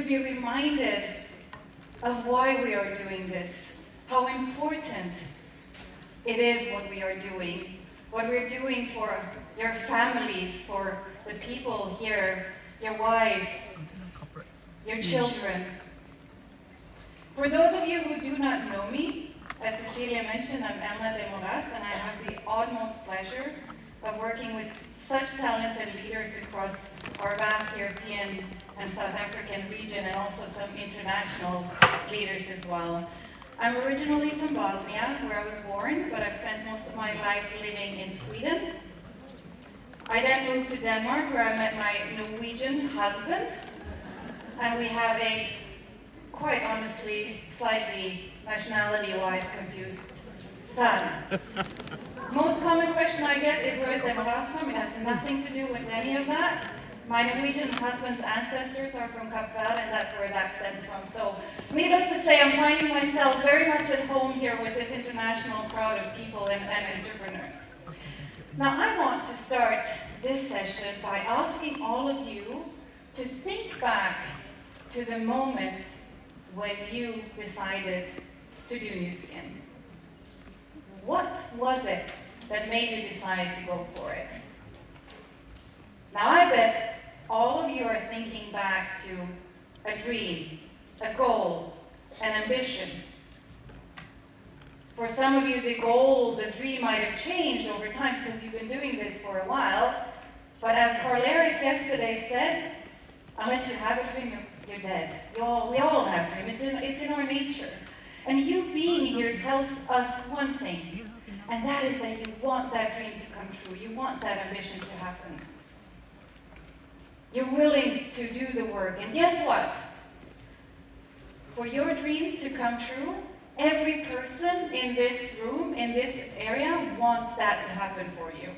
be reminded of why we are doing this, how important it is what we are doing, what we're doing for your families, for the people here, your wives, your children. For those of you who do not know me, as Cecilia mentioned, I'm Elna de Moraes, and I have the utmost pleasure of working with such talented leaders across our vast European and South African region, and also some international leaders as well. I'm originally from Bosnia, where I was born, but I've spent most of my life living in Sweden. I then moved to Denmark, where I met my Norwegian husband, and we have a, quite honestly, slightly nationality-wise confused son. Most common question I get is, where is De Moraes from? It has nothing to do with any of that. My Norwegian husband's ancestors are from Cape Verde, and that's where that stems from. So, needless to say, I'm finding myself very much at home here with this international crowd of people and entrepreneurs. Now, I want to start this session by asking all of you to think back to the moment when you decided to do Nu Skin. What was it that made you decide to go for it? Now, I bet all of you are thinking back to a dream, a goal, an ambition. For some of you, the goal, the dream might have changed over time because you've been doing this for a while. But as Karl-Erik yesterday said, unless you have a dream, you're dead. We all have dreams. It's in our nature. And you being here tells us one thing, and that is that you want that dream to come true. You want that ambition to happen. You're willing to do the work. And guess what? For your dream to come true, every person in this room, in this area, wants that to happen for you.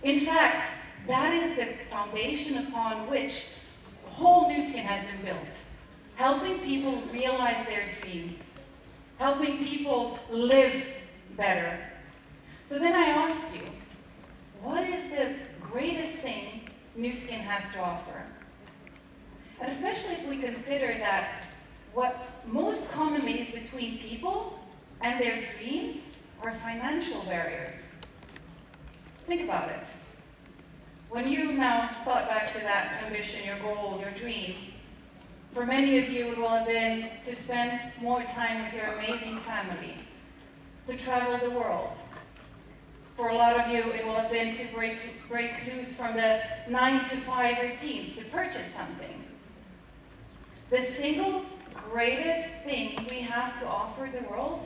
In fact, that is the foundation upon which the whole Nu Skin has been built. Helping people realize their dreams. Helping people live better. So then I ask you, what is the greatest thing Nu Skin has to offer? And especially if we consider that what most commonly is between people and their dreams are financial barriers. Think about it. When you now thought back to that ambition, your goal, your dream, for many of you it will have been to spend more time with your amazing family, to travel the world. For a lot of you, it will have been to break loose from the 9-to-5 routines, to purchase something. The single greatest thing we have to offer the world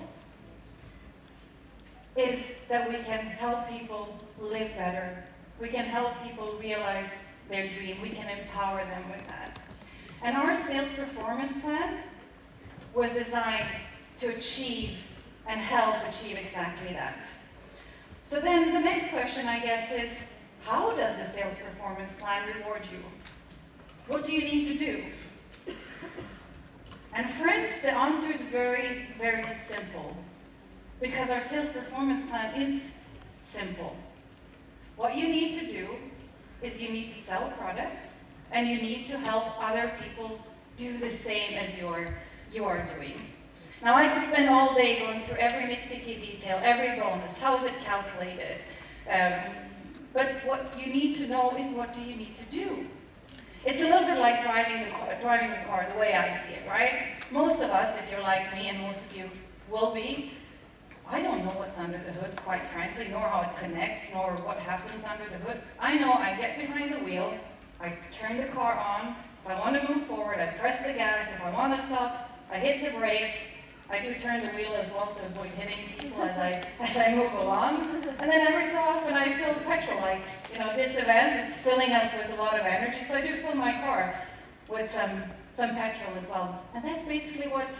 is that we can help people live better. We can help people realize their dream. We can empower them with that. And our sales performance plan was designed to achieve and help achieve exactly that. So then the next question, I guess, is how does the sales performance plan reward you? What do you need to do? And friends, the answer is very, very simple. Because our sales performance plan is simple. What you need to do is you need to sell products, and you need to help other people do the same as you are doing. Now, I could spend all day going through every nitpicky detail, every bonus, how is it calculated? But what you need to know is, what do you need to do? It's a little bit like driving the car, the way I see it, right? Most of us, if you're like me, and most of you will be, I don't know what's under the hood, quite frankly, nor how it connects, nor what happens under the hood. I know I get behind the wheel, I turn the car on. If I want to move forward, I press the gas. If I want to stop, I hit the brakes. I do turn the wheel as well to avoid hitting people as I move along. And then every so often I fill petrol. Like, this event is filling us with a lot of energy, so I do fill my car with some petrol as well. And that's basically what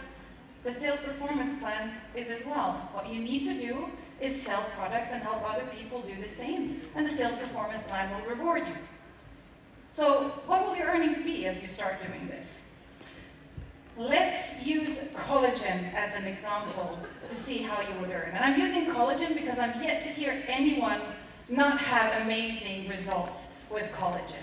the sales performance plan is as well. What you need to do is sell products and help other people do the same. And the sales performance plan will reward you. So what will your earnings be as you start doing this? Let's use collagen as an example to see how you would earn. And I'm using collagen because I'm yet to hear anyone not have amazing results with collagen.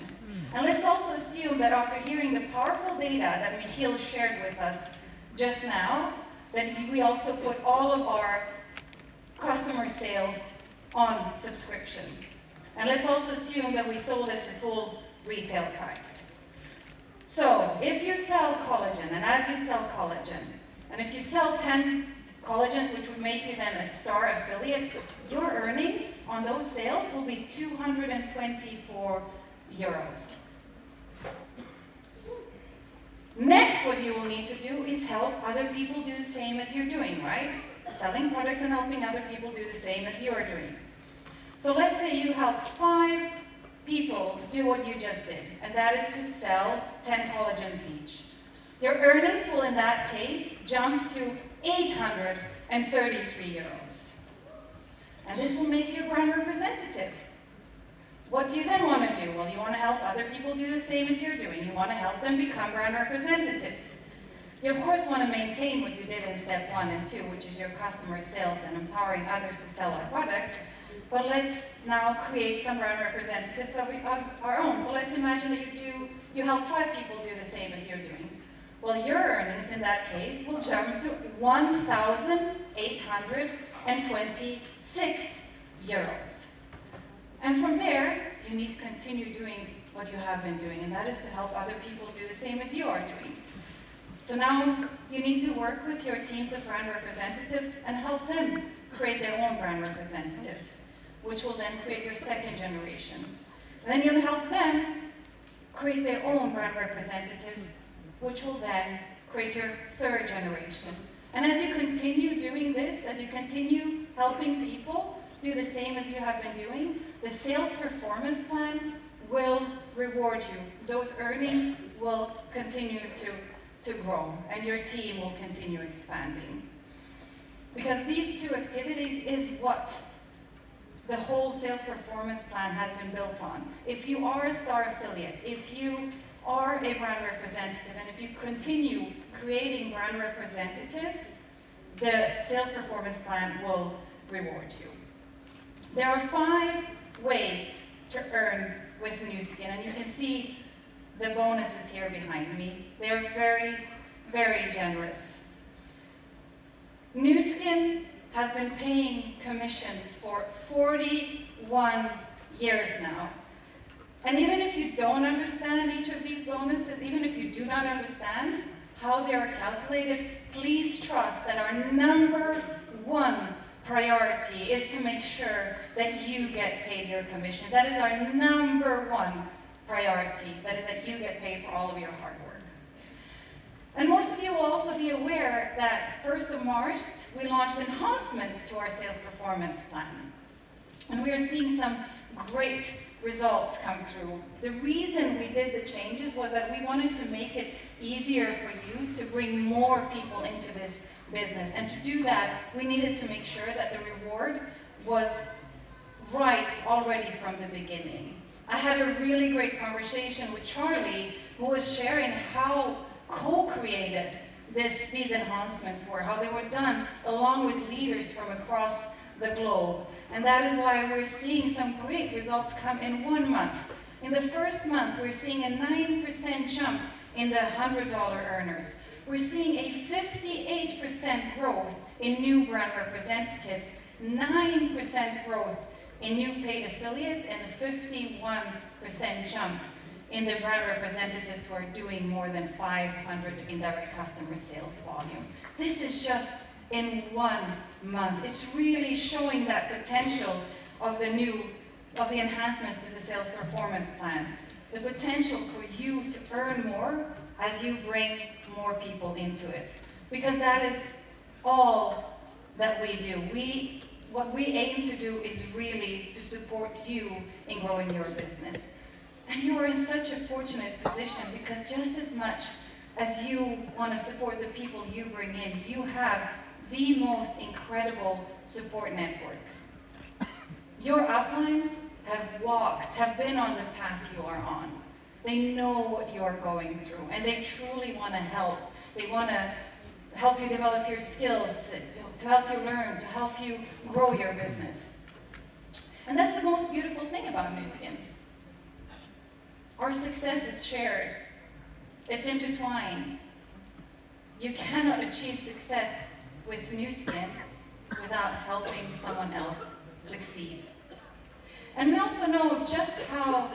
And let's also assume that after hearing the powerful data that Michiel shared with us just now, that we also put all of our customer sales on subscription. And let's also assume that we sold it to full retail price. So if you sell collagen, and as you sell collagen, and if you sell 10 collagens, which would make you then a star affiliate, your earnings on those sales will be 224 euros. Next, what you will need to do is help other people do the same as you're doing, right? Selling products and helping other people do the same as you're doing. So let's say you help 5 people do what you just did, and that is to sell 10 collagens each. Your earnings will in that case jump to 833 euros. And this will make you a brand representative. What do you then want to do? Well, you want to help other people do the same as you're doing. You want to help them become brand representatives. You, of course, want to maintain what you did in step 1 and 2, which is your customer sales and empowering others to sell our products. But let's now create some brand representatives of our own. So let's imagine that you help 5 people do the same as you're doing. Well, your earnings in that case will jump to 1,826 euros. And from there, you need to continue doing what you have been doing, and that is to help other people do the same as you are doing. So now you need to work with your teams of brand representatives and help them create their own brand representatives, which will then create your second generation. And then you'll help them create their own brand representatives, which will then create your third generation. And as you continue doing this, as you continue helping people do the same as you have been doing, the sales performance plan will reward you. Those earnings will continue to grow, and your team will continue expanding. Because these 2 activities is what the whole sales performance plan has been built on. If you are a star affiliate, if you are a brand representative, and if you continue creating brand representatives, the sales performance plan will reward you. There are 5 ways to earn with Nu Skin, and you can see the bonuses here behind me. They are very, very generous. Nu Skin has been paying commissions for 41 years now. And even if you don't understand each of these bonuses, even if you do not understand how they are calculated, please trust that our number 1 priority is to make sure that you get paid your commission. That is our number 1 priority. That is that you get paid for all of your hard work. And most of you will also be aware that 1st of March, we launched enhancements to our sales performance plan. And we are seeing some great results come through. The reason we did the changes was that we wanted to make it easier for you to bring more people into this business. And to do that, we needed to make sure that the reward was right already from the beginning. I had a really great conversation with Charlie, who was sharing how co-created these enhancements were, how they were done along with leaders from across the globe. And that is why we're seeing some great results come in 1 month. In the first month, we're seeing a 9% jump in the $100 earners. We're seeing a 58% growth in new brand representatives, 9% growth in new paid affiliates, and a 51% jump in the brand representatives who are doing more than 500 indirect customer sales volume. This is just in 1 month. It's really showing that potential of the enhancements to the sales performance plan. The potential for you to earn more as you bring more people into it. Because that is all that we do. What we aim to do is really to support you in growing your business. And you are in such a fortunate position, because just as much as you want to support the people you bring in, you have the most incredible support networks. Your uplines have been on the path you are on. They know what you are going through, and they truly want to help. They want to help you develop your skills, to help you learn, to help you grow your business. And that's the most beautiful thing about Nu Skin. Our success is shared. It's intertwined. You cannot achieve success with Nu Skin without helping someone else succeed. And we also know just how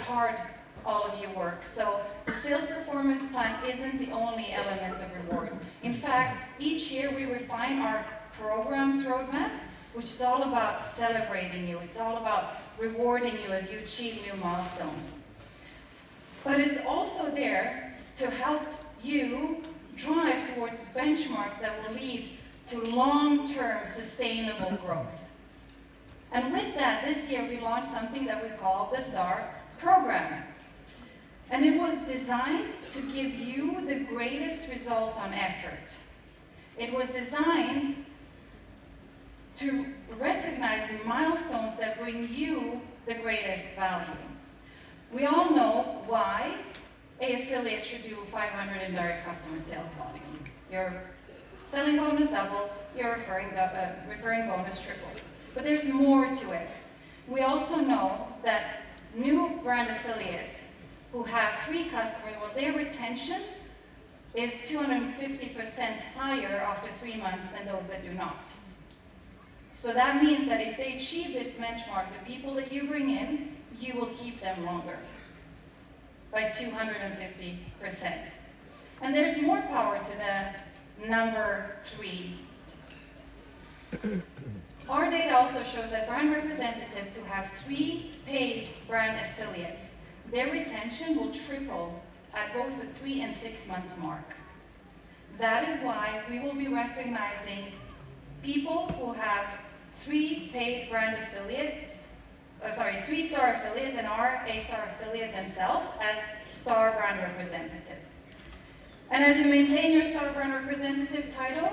hard all of you work. So the sales performance plan isn't the only element of reward. In fact, each year we refine our programs roadmap, which is all about celebrating you. It's all about rewarding you as you achieve new milestones. But it's also there to help you drive towards benchmarks that will lead to long-term sustainable growth. And with that, this year we launched something that we call the STAR program. And it was designed to give you the greatest result on effort. It was designed to recognize milestones that bring you the greatest value. We all know why an affiliate should do 500 in direct customer sales volume. Your selling bonus doubles, your referring bonus triples. But there's more to it. We also know that new brand affiliates who have 3 customers, well, their retention is 250% higher after 3 months than those that do not. So that means that if they achieve this benchmark, the people that you bring in, you will keep them longer by 250%. And there's more power to the number 3. Our data also shows that brand representatives who have 3 paid brand affiliates, their retention will triple at both the 3 and 6 months mark. That is why we will be recognizing people who have 3 paid brand affiliates, 3-star affiliates and are a star affiliate themselves as star brand representatives. And as you maintain your star brand representative title,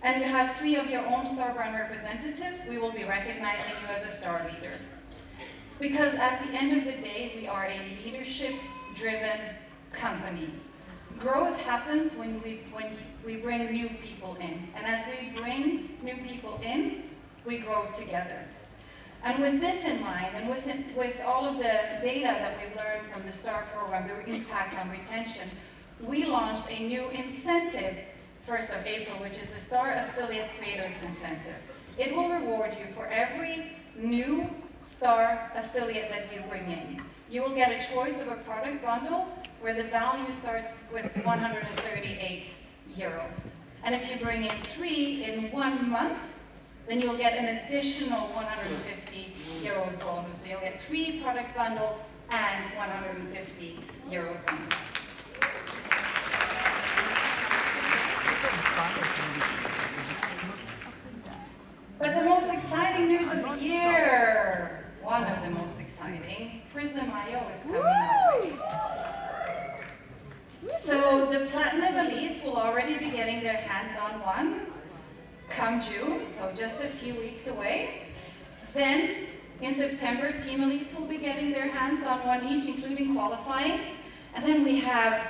and you have 3 of your own star brand representatives, we will be recognizing you as a star leader. Because at the end of the day, we are a leadership-driven company. Growth happens when we bring new people in. And as we bring new people in, we grow together. And with this in mind, and with all of the data that we've learned from the STAR program, the impact on retention, we launched a new incentive 1st of April, which is the STAR Affiliate Creators Incentive. It will reward you for every new STAR affiliate that you bring in. You will get a choice of a product bundle where the value starts with 138 euros. And if you bring in 3 in 1 month, then you'll get an additional 150 euros bonus. So you'll get 3 product bundles and 150 euros on top. But the most exciting news of the year, one of the most exciting, Prism.io is coming our way. So the Platinum Elites will already be getting their hands on one come June, so just a few weeks away. Then in September, Team Elites will be getting their hands on one each, including qualifying. And then we have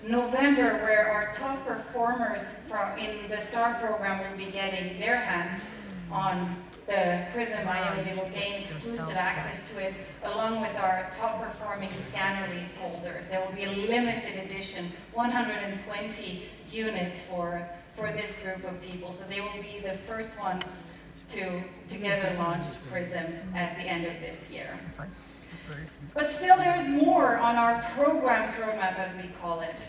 November, where our top performers in the STAR program will be getting their hands on the Prism.io. They will gain exclusive access to it, along with our top performing scanner leaseholders. There will be a limited edition, 120 units for this group of people. So they will be the first ones to together launch Prism at the end of this year. But still there is more on our programs roadmap, as we call it.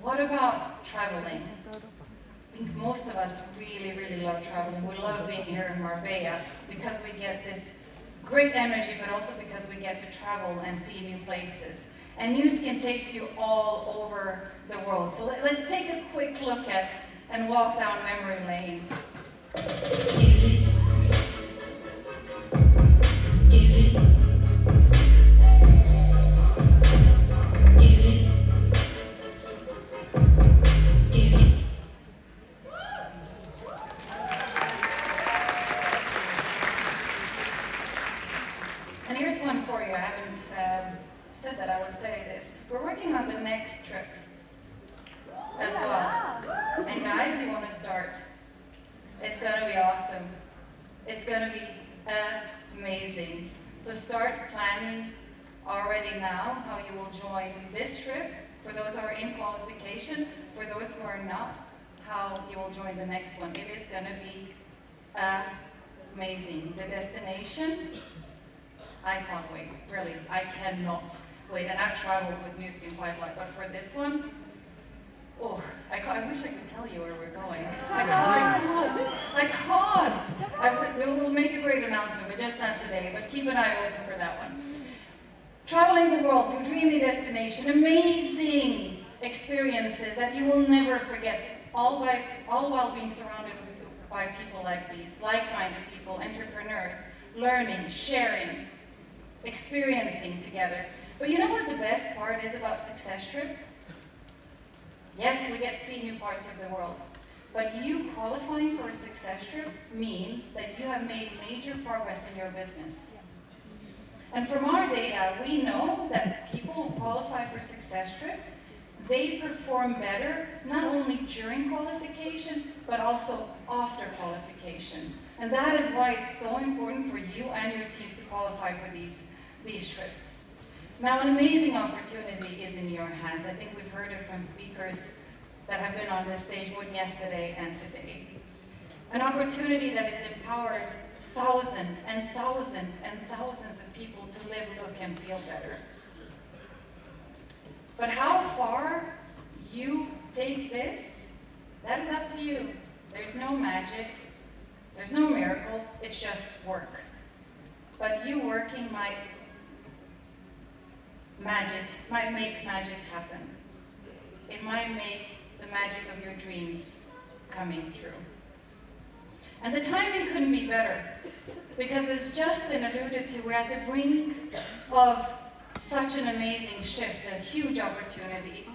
What about traveling? I think most of us really, really love traveling. We love being here in Marbella because we get this great energy, but also because we get to travel and see new places. And Nu Skin takes you all over the world. So let's take a quick look at and walk down memory lane. And here's one for you. I haven't said that I would say this. We're working on the next trip as well. And guys, you want to start. It's going to be awesome. It's going to be amazing. So start planning already now how you will join this trip, for those who are in qualification, for those who are not, how you will join the next one. It is going to be amazing. The destination, I can't wait, really, I cannot wait. And I've traveled with New Skin quite a lot, but for this one, oh, I wish I could tell you where we're going. I can't. We'll make a great announcement, but just not today. But keep an eye open for that one. Traveling the world to a dreamy destination, amazing experiences that you will never forget, all while being surrounded by people like these, like-minded people, entrepreneurs, learning, sharing, experiencing together. But you know what the best part is about Success Trip? Yes, we get to see new parts of the world, but you qualifying for a Success Trip means that you have made major progress in your business. And from our data, we know that people who qualify for Success Trip, they perform better, not only during qualification, but also after qualification. And that is why it's so important for you and your teams to qualify for these trips. Now, an amazing opportunity is in your hands. I think we've heard it from speakers that have been on this stage both yesterday and today. An opportunity that has empowered thousands and thousands and thousands of people to live, look, and feel better. But how far you take this, that is up to you. There's no magic, there's no miracles, it's just work. But you working might make magic happen. It might make the magic of your dreams coming true. And the timing couldn't be better, because as Justin alluded to, we're at the brink of such an amazing shift, a huge opportunity.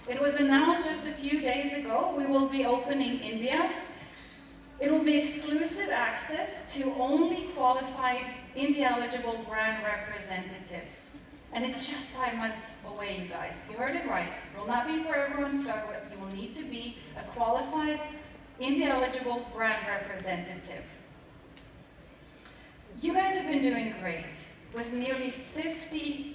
It was announced just a few days ago, we will be opening India. It will be exclusive access to only qualified India-eligible brand representatives. And it's just 5 months away, you guys. You heard it right. It will not be for everyone to start with. You will need to be a qualified India-eligible brand representative. You guys have been doing great, with nearly 50%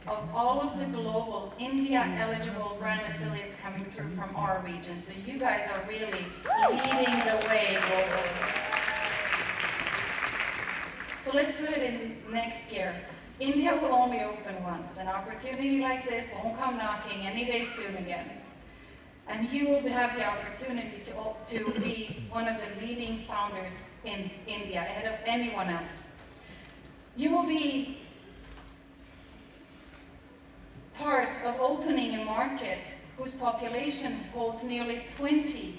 of all of the global India-eligible brand affiliates coming through from our region. So you guys are really leading the way globally. So let's put it in next gear. India will only open once. An opportunity like this won't come knocking any day soon again. And you will have the opportunity to be one of the leading founders in India, ahead of anyone else. You will be part of opening a market whose population holds nearly 20%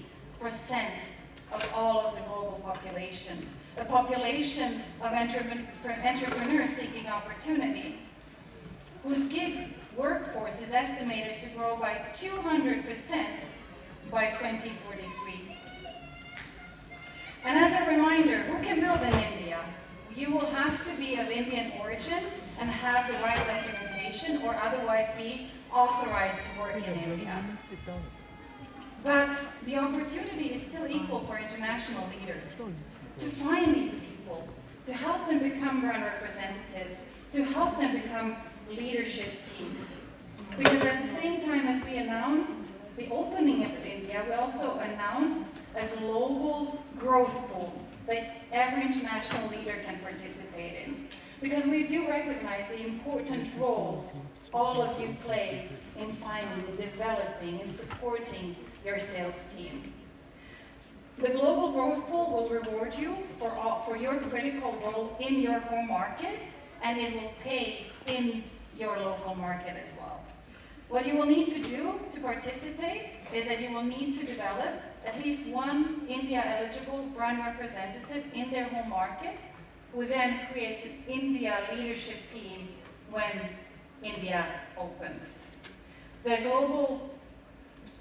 of all of the global population. A population of entrepreneurs seeking opportunity, whose gig workforce is estimated to grow by 200% by 2043. And as a reminder, who can build in India? You will have to be of Indian origin and have the right documentation, or otherwise be authorized to work in India. But the opportunity is still equal for international leaders to find these people, to help them become brand representatives, to help them become leadership teams. Because at the same time as we announced the opening of India, we also announced a global growth pool that every international leader can participate in. Because we do recognize the important role all of you play in finding, in developing, and supporting your sales team. The Global Growth Pool will reward you for your critical role in your home market, and it will pay in your local market as well. What you will need to do to participate is that you will need to develop at least one India-eligible brand representative in their home market, who then creates an India leadership team when India opens. The global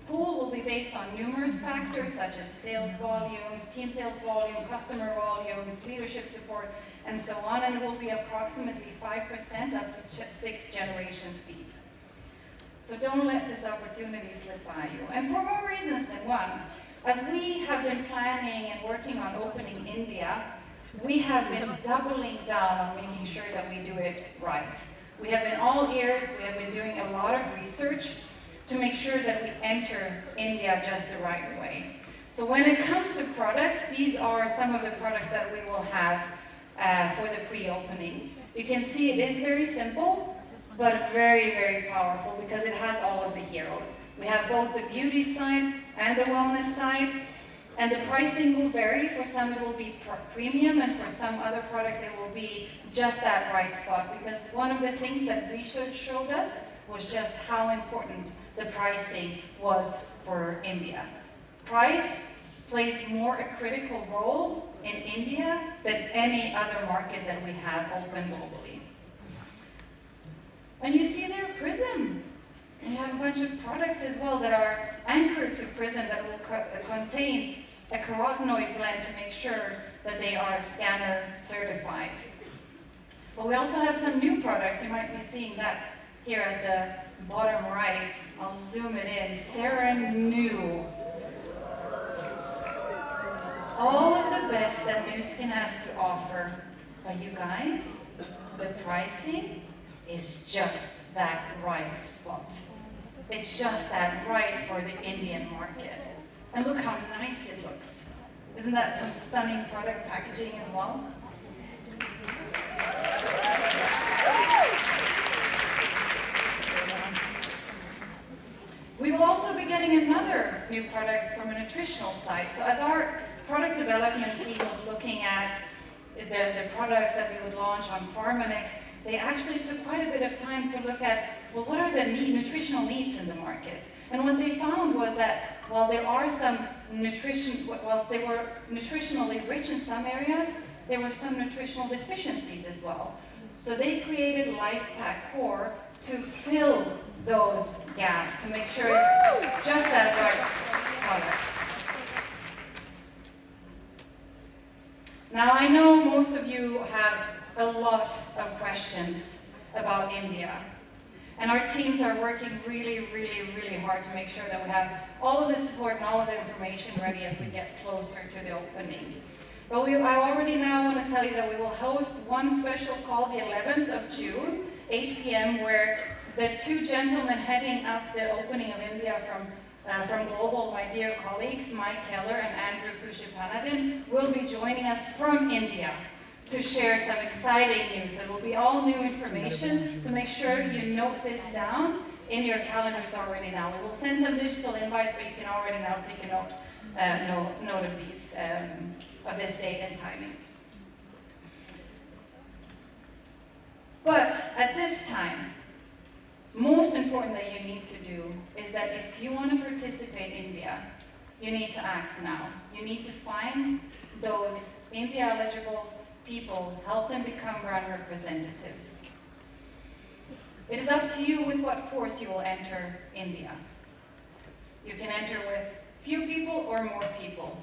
pool will be based on numerous factors such as sales volumes, team sales volume, customer volumes, leadership support, and so on, and it will be approximately 5% up to 6 generations deep. So don't let this opportunity slip by you. And for more reasons than one, as we have been planning and working on opening India, we have been doubling down on making sure that we do it right. We have been all ears, we have been doing a lot of research to make sure that we enter India just the right way. So when it comes to products, these are some of the products that we will have for the pre-opening. You can see it is very simple, but very, very powerful because it has all of the heroes. We have both the beauty side and the wellness side, and the pricing will vary. For some it will be premium, and for some other products it will be just that right spot, because one of the things that research showed us was just how important the pricing was for India. Price plays more a critical role in India than any other market that we have open globally. And you see there Prism. And you have a bunch of products as well that are anchored to Prism that will contain a carotenoid blend to make sure that they are scanner certified. But we also have some new products. You might be seeing that here at the bottom right. I'll zoom it in. Sarah New. All of the best that Nu Skin has to offer. But you guys, the pricing is just that right spot. It's just that right for the Indian market. And look how nice it looks. Isn't that some stunning product packaging as well? We will also be getting another new product from a nutritional side. So as our product development team was looking at the products that we would launch on PharmaNext, they actually took quite a bit of time to look at, well, what are the nutritional needs in the market? And what they found was that while there are some they were nutritionally rich in some areas, there were some nutritional deficiencies as well. So they created LifePack Core to fill those gaps, to make sure it's just that right product. Now, I know most of you have a lot of questions about India. And our teams are working really, really, really hard to make sure that we have all of the support and all of the information ready as we get closer to the opening. But I already now want to tell you that we will host one special call the 11th of June, 8 p.m., where the two gentlemen heading up the opening of India from Global, my dear colleagues, Mike Keller and Andrew Pushipanadin, will be joining us from India to share some exciting news. It will be all new information, so make sure you note this down in your calendars already now. We will send some digital invites, but you can already now take a note of these, of this date and timing. But at this time, most important that you need to do is that if you want to participate in India, you need to act now. You need to find those India-eligible people, help them become brand representatives. It is up to you with what force you will enter India. You can enter with few people or more people.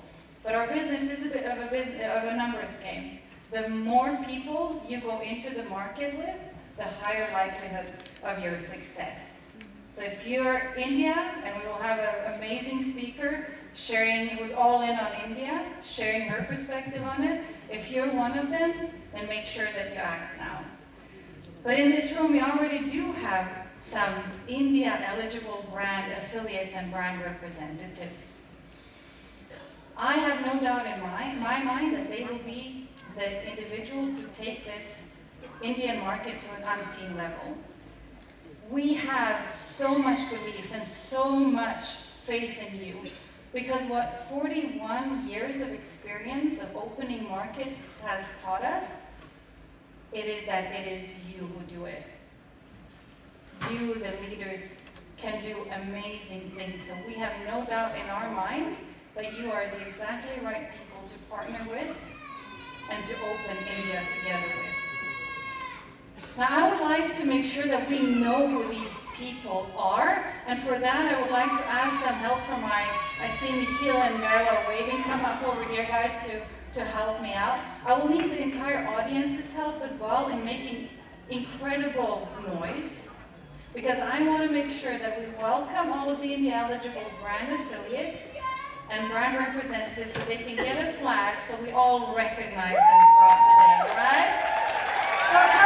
But our business is a bit of a numbers game. The more people you go into the market with, the higher likelihood of your success. So if you're India, and we will have an amazing speaker who's all in on India, sharing her perspective on it. If you're one of them, then make sure that you act now. But in this room, we already do have some India-eligible brand affiliates and brand representatives. I have no doubt in my mind that they will be the individuals who take this Indian market to an unseen level. We have so much belief and so much faith in you, because what 41 years of experience of opening markets has taught us, it is that it is you who do it. You, the leaders, can do amazing things. So we have no doubt in our mind that you are the exactly right people to partner with and to open India together with. Now, I would like to make sure that we know who these people are, and for that I would like to ask some help from I see Nikhil and Gail are waving. Come up over here, guys, to help me out. I will need the entire audience's help as well in making incredible noise, because I want to make sure that we welcome all of the India-eligible brand affiliates, and brand representatives so they can get a flag so we all recognize them throughout the day, right? So